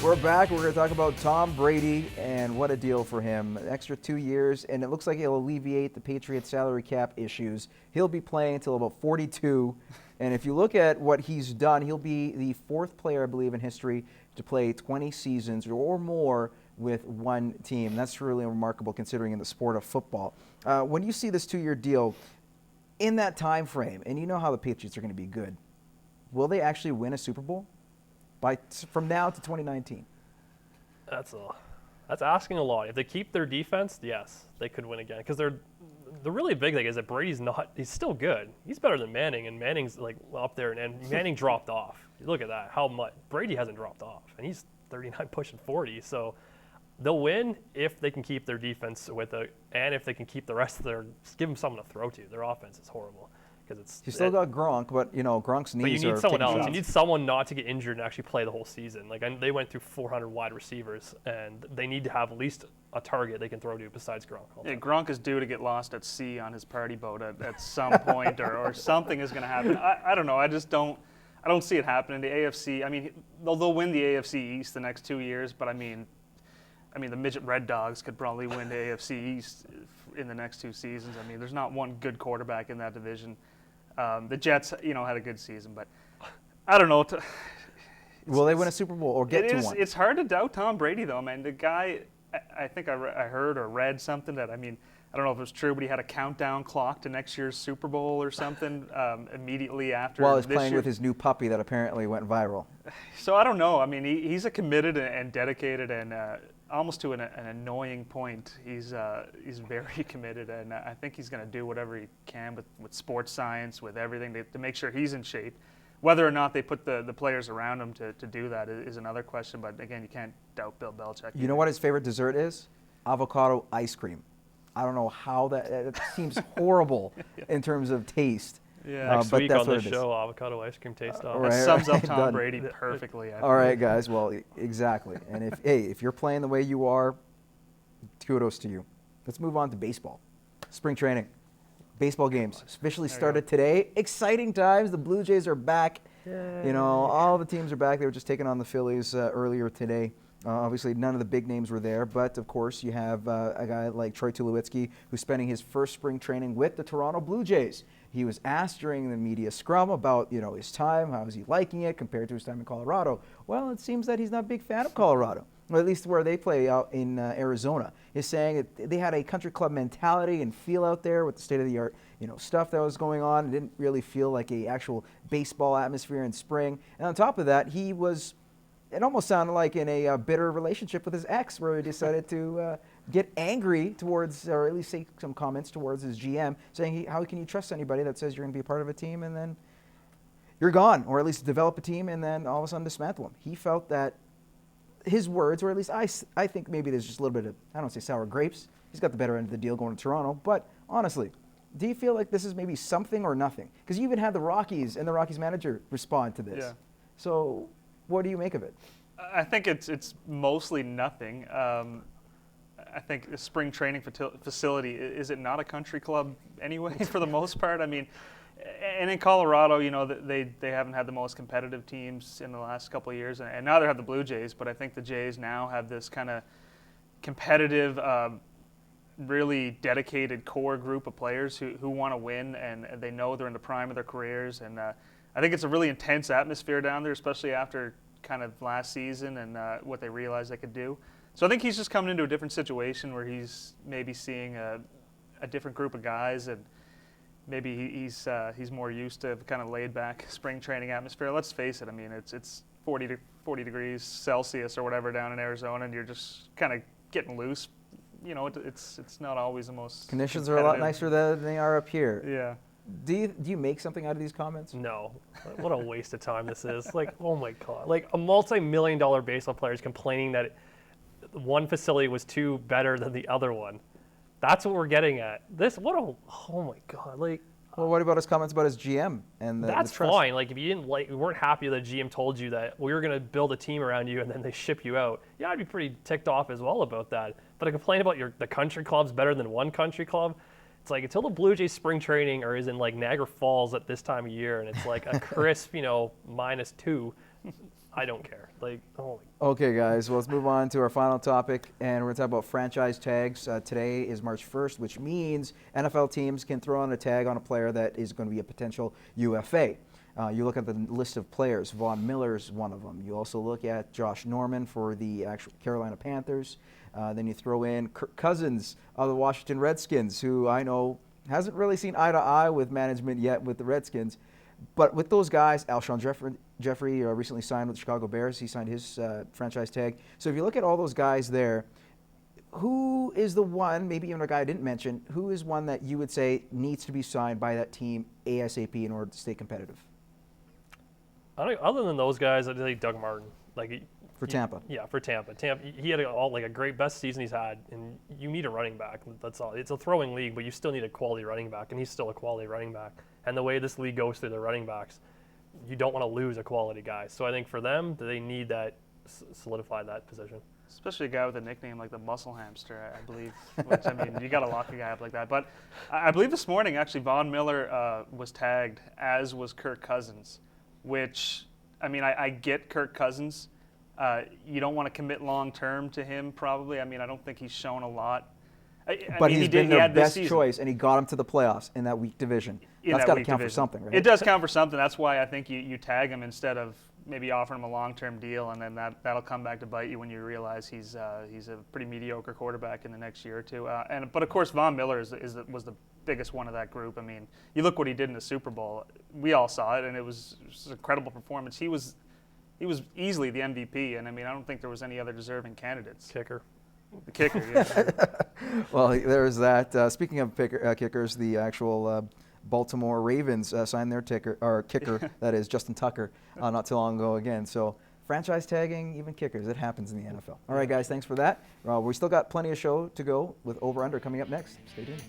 We're back. We're going to talk about Tom Brady and what a deal for him. An extra 2 years, and it looks like it'll alleviate the Patriots' salary cap issues. He'll be playing until about 42. And if you look at what he's done, he'll be the fourth player, I believe, in history to play 20 seasons or more with one team. That's really remarkable considering in the sport of football. When you see this 2-year deal in that time frame, and you know how the Patriots are going to be good, will they actually win a Super Bowl? From now to 2019. That's asking a lot. If they keep their defense, yes, they could win again. Because the really big thing is that he's still good. He's better than Manning, and Manning's like up there, and Manning dropped off. You look at that, how much. Brady hasn't dropped off, and he's 39 pushing 40. So they'll win if they can keep their defense with it, and if they can keep the rest of give them something to throw to. Their offense is horrible. You still got Gronk, but Gronk's knees are. But you need someone else. You need someone not to get injured and actually play the whole season. They went through 400 wide receivers, and they need to have at least a target they can throw to besides Gronk. Yeah, Gronk is due to get lost at sea on his party boat at some point, or something is going to happen. I don't know. I don't see it happening. The AFC. I mean, they'll win the AFC East the next 2 years, but I mean, the midget Red Dogs could probably win the AFC East in the next 2 seasons. I mean, there's not one good quarterback in that division. The Jets, had a good season, but I don't know. Will they win a Super Bowl or get to one? It's hard to doubt Tom Brady, though, man. The guy, I think I heard or read something that, I don't know if it was true, but he had a countdown clock to next year's Super Bowl or something immediately after. While he's playing with his new puppy that apparently went viral. So I don't know. I mean, he's a committed and dedicated and almost to an annoying point. He's very committed, and I think he's going to do whatever he can with sports science, with everything to make sure he's in shape. Whether or not they put the players around him to do that is another question. But again, you can't doubt Bill Belichick. You know what his favorite dessert is? Avocado ice cream. I don't know how that seems horrible in terms of taste. Yeah, next week on the show, avocado ice cream taste off. That sums up Tom Brady perfectly. All right, guys. Well, exactly. And if you're playing the way you are, kudos to you. Let's move on to baseball. Spring training. Baseball games officially started today. Exciting times. The Blue Jays are back. Yay. All the teams are back. They were just taking on the Phillies earlier today. Obviously, none of the big names were there, but of course, you have a guy like Troy Tulowitzki who's spending his first spring training with the Toronto Blue Jays. He was asked during the media scrum about his time, how is he liking it compared to his time in Colorado. Well, it seems that he's not a big fan of Colorado, or at least where they play out in Arizona. He's saying that they had a country club mentality and feel out there with the state-of-the-art stuff that was going on. It didn't really feel like a actual baseball atmosphere in spring. And on top of that, it almost sounded like in a bitter relationship with his ex, where he decided to get angry towards, or at least say some comments towards his GM, saying, how can you trust anybody that says you're going to be a part of a team and then you're gone, or at least develop a team and then all of a sudden dismantle them. He felt that his words, or at least I think maybe there's just a little bit of, I don't say sour grapes. He's got the better end of the deal going to Toronto. But honestly, do you feel like this is maybe something or nothing? Because you even had the Rockies and the Rockies manager respond to this. Yeah. So what do you make of it? I think it's mostly nothing. I think the spring training facility, is it not a country club anyway for the most part? I mean, and in Colorado, they haven't had the most competitive teams in the last couple of years, and neither have the Blue Jays, but I think the Jays now have this kind of competitive, really dedicated core group of players who want to win, and they know they're in the prime of their careers, and I think it's a really intense atmosphere down there, especially after kind of last season and what they realized they could do. So I think he's just coming into a different situation where he's maybe seeing a different group of guys, and maybe he's more used to kind of laid back spring training atmosphere. Let's face it, I mean it's 40 degrees Celsius or whatever down in Arizona, and you're just kind of getting loose. It's not always the most conditions are a lot nicer than they are up here. Yeah. Do you make something out of these comments? No. What a waste of time this is. Oh my God. A multi-million-dollar baseball player is complaining that one facility was too better than the other one. That's what we're getting at. Oh my God. Well, what about his comments about his GM and that's the trust? Fine. If you weren't happy that the GM told you that we were going to build a team around you and then they ship you out, yeah, I'd be pretty ticked off as well about that. But a complaint about the country club's better than one country club, it's until the Blue Jays spring training is in Niagara Falls at this time of year and it's a crisp, -2. I don't care. Like, oh, Okay, guys, well, let's move on to our final topic, and we're going to talk about franchise tags. Today is March 1st, which means NFL teams can throw on a tag on a player that is going to be a potential UFA. You look at the list of players. Von Miller is one of them. You also look at Josh Norman for the actual Carolina Panthers. Then you throw in Kirk Cousins of the Washington Redskins, who I know hasn't really seen eye to eye with management yet with the Redskins. But with those guys, Alshon Jeffrey recently signed with the Chicago Bears. He signed his franchise tag. So if you look at all those guys there, who is the one, maybe even a guy I didn't mention, who is one that you would say needs to be signed by that team ASAP in order to stay competitive? other than those guys, I'd say Doug Martin. Like For Tampa. Yeah, for Tampa. He had a great best season he's had, and you need a running back. That's all. It's a throwing league, but you still need a quality running back, and he's still a quality running back. And the way this league goes through the running backs, you don't want to lose a quality guy. So I think for them, they need that solidify that position. Especially a guy with a nickname like the Muscle Hamster, I believe. Which, I mean, you got to lock a guy up like that. But I believe this morning, actually, Von Miller was tagged, as was Kirk Cousins, which, I mean, I get Kirk Cousins. You don't want to commit long term to him, probably. I mean, I don't think he's shown a lot. But he's been their best choice, and he got him to the playoffs in that weak division. That's got to count for something, right? It does count for something. That's why I think you tag him instead of maybe offering him a long-term deal, and then that'll come back to bite you when you realize he's a pretty mediocre quarterback in the next year or two. But of course, Von Miller was the biggest one of that group. I mean, you look what he did in the Super Bowl. We all saw it, and it was an incredible performance. He was easily the MVP, and I mean, I don't think there was any other deserving candidates. Kicker. The kicker, yeah. Well, there's that. Speaking of kickers, the actual Baltimore Ravens signed their kicker, that is Justin Tucker, not too long ago again. So franchise tagging, even kickers, it happens in the NFL. All right, guys, thanks for that. We still got plenty of show to go with Over Under coming up next. Stay tuned.